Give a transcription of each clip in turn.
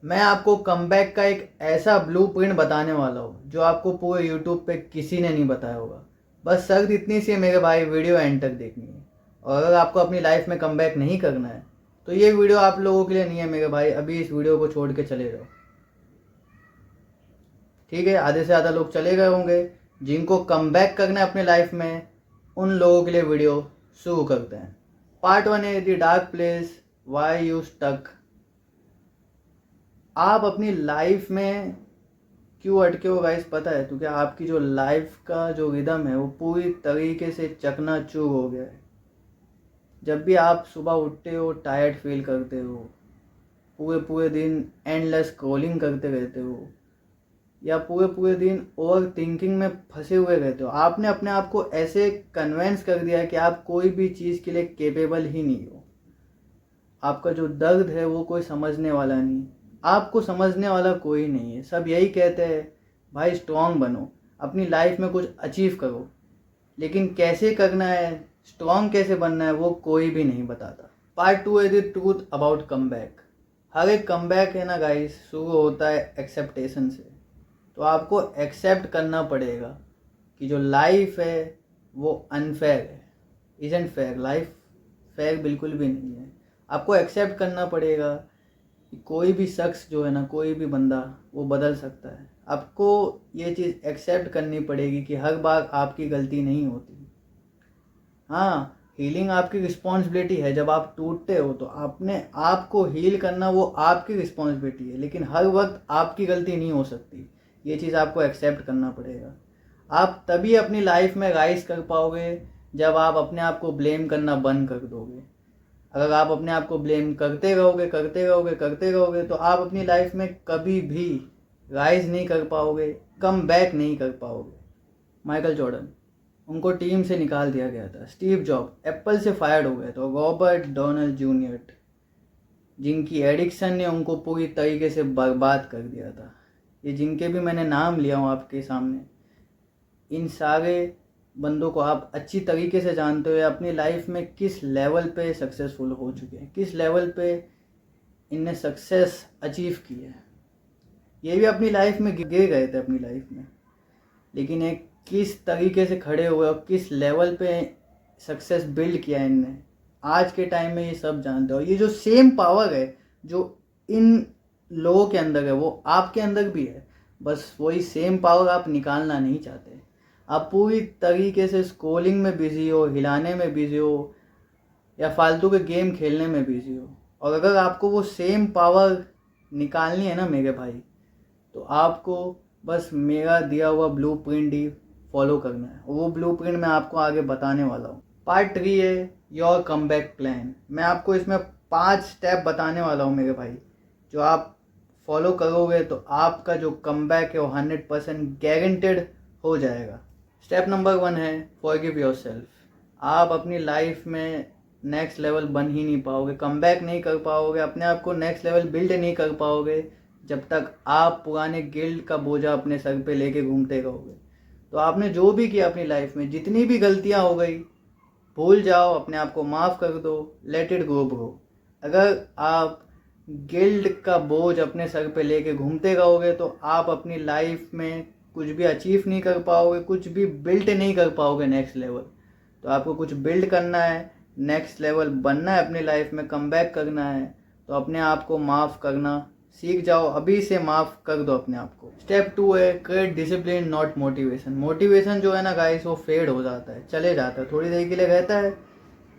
मैं आपको कमबैक का एक ऐसा ब्लूप्रिंट बताने वाला हूँ जो आपको पूरे यूट्यूब पे किसी ने नहीं बताया होगा। बस शर्त इतनी सी है मेरे भाई, वीडियो एंड तक देखनी है। और अगर आपको अपनी लाइफ में कमबैक नहीं करना है तो ये वीडियो आप लोगों के लिए नहीं है मेरे भाई। अभी इस वीडियो को छोड़ के चले जाओ, ठीक है? आधे से ज़्यादा लोग चले गए होंगे। जिनको कमबैक करना है अपने लाइफ में, उन लोगों के लिए वीडियो शुरू करते हैं। पार्ट 1 है the dark place, why you stuck. आप अपनी लाइफ में क्यों अटके हो गाइस पता है? क्योंकि आपकी जो लाइफ का जो रिदम है वो पूरी तरीके से चकनाचूर हो गया है। जब भी आप सुबह उठते हो टायर्ड फील करते हो, पूरे पूरे दिन एंडलेस स्क्रॉलिंग करते रहते हो, या पूरे पूरे दिन ओवर थिंकिंग में फंसे हुए रहते हो। आपने अपने आप को ऐसे कन्वेंस कर दिया है कि आप कोई भी चीज़ के लिए केपेबल ही नहीं हो। आपका जो दर्द है वो कोई समझने वाला नहीं, आपको समझने वाला कोई नहीं है। सब यही कहते हैं भाई स्ट्रांग बनो, अपनी लाइफ में कुछ अचीव करो, लेकिन कैसे करना है, स्ट्रांग कैसे बनना है, वो कोई भी नहीं बताता। पार्ट 2 है द ट्रूथ अबाउट कमबैक। हर एक कमबैक है ना गाइस, शुरू होता है एक्सेप्टेशन से। तो आपको एक्सेप्ट करना पड़ेगा कि जो लाइफ है वो अनफेयर है। इज़न्ट फेयर, लाइफ फेयर बिल्कुल भी नहीं है। आपको एक्सेप्ट करना पड़ेगा कि कोई भी शख्स जो है ना, कोई भी बंदा वो बदल सकता है। आपको ये चीज़ एक्सेप्ट करनी पड़ेगी कि हर बार आपकी गलती नहीं होती। हाँ, हीलिंग आपकी रिस्पॉन्सिबिलिटी है। जब आप टूटते हो तो आपने आपको हील करना वो आपकी रिस्पॉन्सिबिलिटी है, लेकिन हर वक्त आपकी गलती नहीं हो सकती। ये चीज़ आपको एक्सेप्ट करना पड़ेगा। आप तभी अपनी लाइफ में राइज कर पाओगे जब आप अपने आप को ब्लेम करना बंद कर दोगे। अगर आप अपने आप को ब्लेम करते रहोगे करते रहोगे करते रहोगे तो आप अपनी लाइफ में कभी भी राइज नहीं कर पाओगे, कम बैक नहीं कर पाओगे। माइकल जॉर्डन, उनको टीम से निकाल दिया गया था। स्टीव जॉब एप्पल से फायर्ड हो गए। तो रॉबर्ट डोनल जूनियर, जिनकी एडिक्शन ने उनको पूरी तरीके से बर्बाद कर दिया था, ये जिनके भी मैंने नाम लिया हूँ आपके सामने, इन सारे बंदों को आप अच्छी तरीके से जानते हो अपनी लाइफ में किस लेवल पे सक्सेसफुल हो चुके हैं, किस लेवल पे इनने सक्सेस अचीव की है। ये भी अपनी लाइफ में गिर गए थे अपनी लाइफ में, लेकिन एक किस तरीके से खड़े हुए और किस लेवल पे सक्सेस बिल्ड किया इनने, आज के टाइम में ये सब जानते हो। ये जो सेम पावर है जो इन लोगों के अंदर है वो आपके अंदर भी है, बस वही सेम पावर आप निकालना नहीं चाहते। आप पूरी तरीके से स्क्रॉलिंग में बिजी हो, हिलाने में बिजी हो, या फालतू के गेम खेलने में बिजी हो। और अगर आपको वो सेम पावर निकालनी है ना मेरे भाई, तो आपको बस मेरा दिया हुआ ब्लूप्रिंट ही फॉलो करना है। वो ब्लूप्रिंट मैं आपको आगे बताने वाला हूँ। पार्ट 3 है योर कमबैक प्लान। मैं आपको इसमें 5 स्टेप बताने वाला हूँ मेरे भाई, जो आप फॉलो करोगे तो आपका जो कमबैक है वो 100% गारंटेड हो जाएगा। स्टेप नंबर 1 है फॉरगिव योरसेल्फ। आप अपनी लाइफ में नेक्स्ट लेवल बन ही नहीं पाओगे, कमबैक नहीं कर पाओगे, अपने आप को नेक्स्ट लेवल बिल्ड नहीं कर पाओगे जब तक आप पुराने गिल्ट का बोझा अपने सर पे लेके घूमते रहोगे। तो आपने जो भी किया अपनी लाइफ में, जितनी भी गलतियां हो गई, भूल जाओ, अपने आप को माफ़ कर दो, लेट इट गो ब्रो। अगर आप गिल्ट का बोझ अपने सर पे लेके घूमते रहोगे तो आप अपनी लाइफ में कुछ भी अचीव नहीं कर पाओगे, कुछ भी बिल्ड नहीं कर पाओगे नेक्स्ट लेवल। तो आपको कुछ बिल्ड करना है, नेक्स्ट लेवल बनना है, अपनी लाइफ में कमबैक करना है, तो अपने आप को माफ़ करना सीख जाओ। अभी से माफ़ कर दो अपने आप को। स्टेप 2 है create discipline not motivation. Motivation जो है ना गाइस वो फेड हो जाता है, चले जाता है, थोड़ी देर के लिए रहता है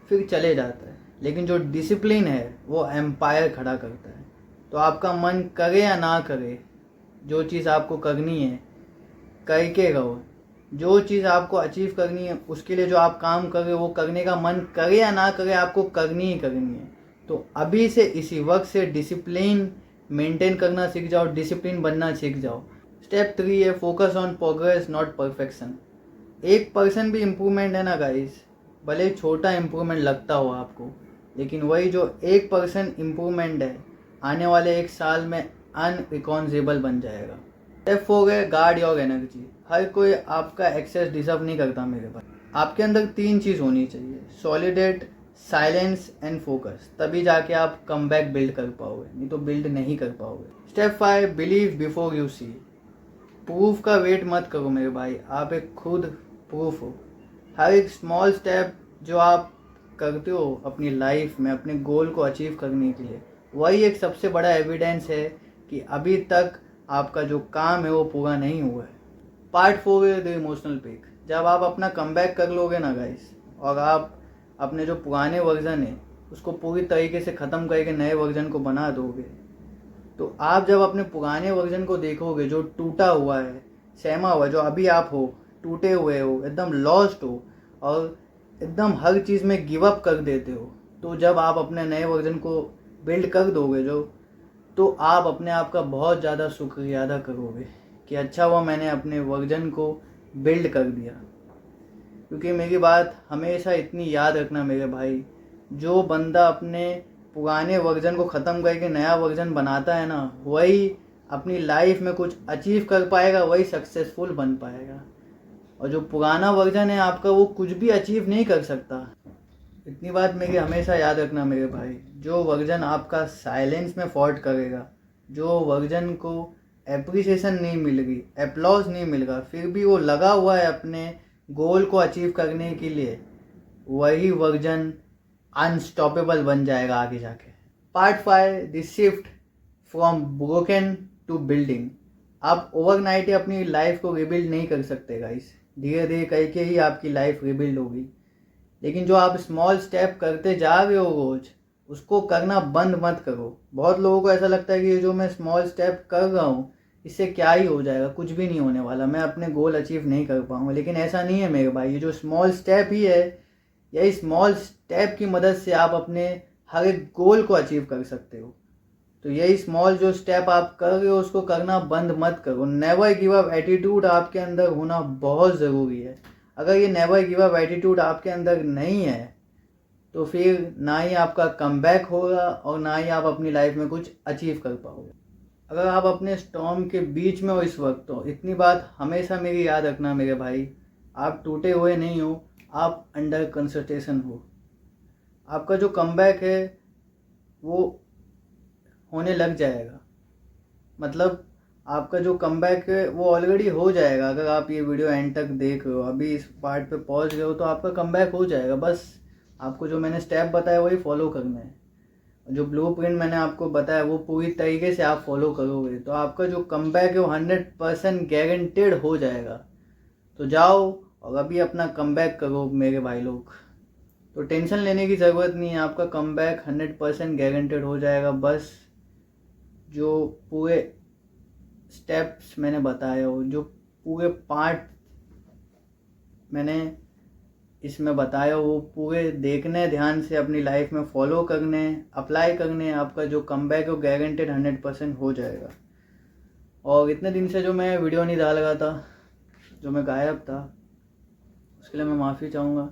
फिर चले जाता है, लेकिन जो डिसिप्लिन है वो एम्पायर खड़ा करता है। तो आपका मन करे या ना करे, जो चीज़ आपको करनी है करके रहो। जो चीज़ आपको अचीव करनी है उसके लिए जो आप काम कर रहे हो वो करने का मन करे या ना करे, आपको करनी ही करनी है। तो अभी से इसी वक्त से डिसिप्लिन मेंटेन करना सीख जाओ, डिसिप्लिन बनना सीख जाओ। स्टेप 3 है focus on progress not perfection. 1% भी इम्प्रूवमेंट है ना गाइस, भले छोटा इम्प्रूवमेंट लगता हो आपको, लेकिन वही जो 1% इम्प्रूवमेंट है आने वाले 1 साल में अनरिकॉन्सेबल बन जाएगा। स्टेप 4 है गार्ड योर एनर्जी। हर कोई आपका एक्सेस डिजर्व नहीं करता मेरे भाई। आपके अंदर 3 चीज़ होनी चाहिए, सॉलिडेट, साइलेंस एंड फोकस, तभी जाके आप कमबैक बिल्ड कर पाओगे, नहीं तो बिल्ड नहीं कर पाओगे। Step 5, believe before you see. Proof का वेट मत करो मेरे भाई, आप एक खुद प्रूफ हो। हर एक स्मॉल स्टेप जो आप करते हो अपनी लाइफ में अपने गोल को अचीव करने के लिए, वही एक सबसे बड़ा एविडेंस है कि अभी तक आपका जो काम है वो पूरा नहीं हुआ है। पार्ट 4 है द इमोशनल पीक। जब आप अपना कमबैक कर लोगे ना गाइस, और आप अपने जो पुराने वर्जन है उसको पूरी तरीके से ख़त्म करके नए वर्जन को बना दोगे, तो आप जब अपने पुराने वर्जन को देखोगे जो टूटा हुआ है, सहमा हुआ, जो अभी आप हो, टूटे हुए हो, एकदम लॉस्ट हो और एकदम हर चीज़ में गिव अप कर देते हो, तो जब आप अपने नए वर्जन को बिल्ड कर दोगे जो, तो आप अपने आप का बहुत ज़्यादा शुक्रिया अदा करोगे कि अच्छा हुआ मैंने अपने वर्जन को बिल्ड कर दिया। क्योंकि मेरी बात हमेशा इतनी याद रखना मेरे भाई, जो बंदा अपने पुराने वर्जन को ख़त्म करके नया वर्जन बनाता है ना, वही अपनी लाइफ में कुछ अचीव कर पाएगा, वही सक्सेसफुल बन पाएगा। और जो पुराना वर्जन है आपका, वो कुछ भी अचीव नहीं कर सकता। इतनी बात मेरी हमेशा याद रखना मेरे भाई, जो वर्जन आपका साइलेंस में फॉल्ट करेगा, जो वर्जन को एप्रिसिएशन नहीं मिलेगी, एप्लॉज नहीं मिलेगा, फिर भी वो लगा हुआ है अपने गोल को अचीव करने के लिए, वही वर्जन अनस्टॉपेबल बन जाएगा आगे जाके। Part 5, the shift from broken to building. आप ओवरनाइट ही अपनी लाइफ को रिबिल्ड नहीं कर सकते गाइस, धीरे धीरे करके ही आपकी लाइफ रिबिल्ड होगी। लेकिन जो आप स्मॉल स्टेप करते जा रहे हो रोज, उसको करना बंद मत करो। बहुत लोगों को ऐसा लगता है कि ये जो मैं स्मॉल स्टेप कर रहा हूँ इससे क्या ही हो जाएगा, कुछ भी नहीं होने वाला, मैं अपने गोल अचीव नहीं कर पाऊँगा। लेकिन ऐसा नहीं है मेरे भाई, ये जो स्मॉल स्टेप ही है, यही स्मॉल स्टेप की मदद से आप अपने हर एक गोल को अचीव कर सकते हो। तो यही स्मॉल जो स्टेप आप कर रहे हो उसको करना बंद मत करो। नेवर गिव अप एटीट्यूड आपके अंदर होना बहुत ज़रूरी है। अगर ये नेवर गिव अप एटीट्यूड आपके अंदर नहीं है तो फिर ना ही आपका कमबैक होगा और ना ही आप अपनी लाइफ में कुछ अचीव कर पाओगे। अगर आप अपने स्टॉर्म के बीच में हो इस वक्त, तो इतनी बात हमेशा मेरी याद रखना मेरे भाई, आप टूटे हुए नहीं हो, आप अंडर कंसंट्रेशन हो। आपका जो कमबैक है वो होने लग जाएगा, मतलब आपका जो कमबैक है वो ऑलरेडी हो जाएगा। अगर आप ये वीडियो एंड तक देख रहे हो, अभी इस पार्ट पे पहुंच गए हो, तो आपका कमबैक हो जाएगा। बस आपको जो मैंने स्टेप बताया वही फॉलो करना है। जो ब्लूप्रिंट मैंने आपको बताया वो पूरी तरीके से आप फॉलो करोगे तो आपका जो कमबैक है वो 100% गारंटेड हो जाएगा। तो जाओ और अभी अपना कमबैक करो मेरे भाई लोग। तो टेंशन लेने की ज़रूरत नहीं है, आपका कमबैक 100% गारंटेड हो जाएगा। बस जो पूरे स्टेप्स मैंने बताए हो, जो पूरे पार्ट मैंने इसमें बताया, वो पूरे देखने, ध्यान से अपनी लाइफ में फॉलो करने, अप्लाई करने, आपका जो कमबैक है वो गारंटेड 100% हो जाएगा। और इतने दिन से जो मैं वीडियो नहीं डाल रहा था, जो मैं गायब था, उसके लिए मैं माफ़ी चाहूँगा।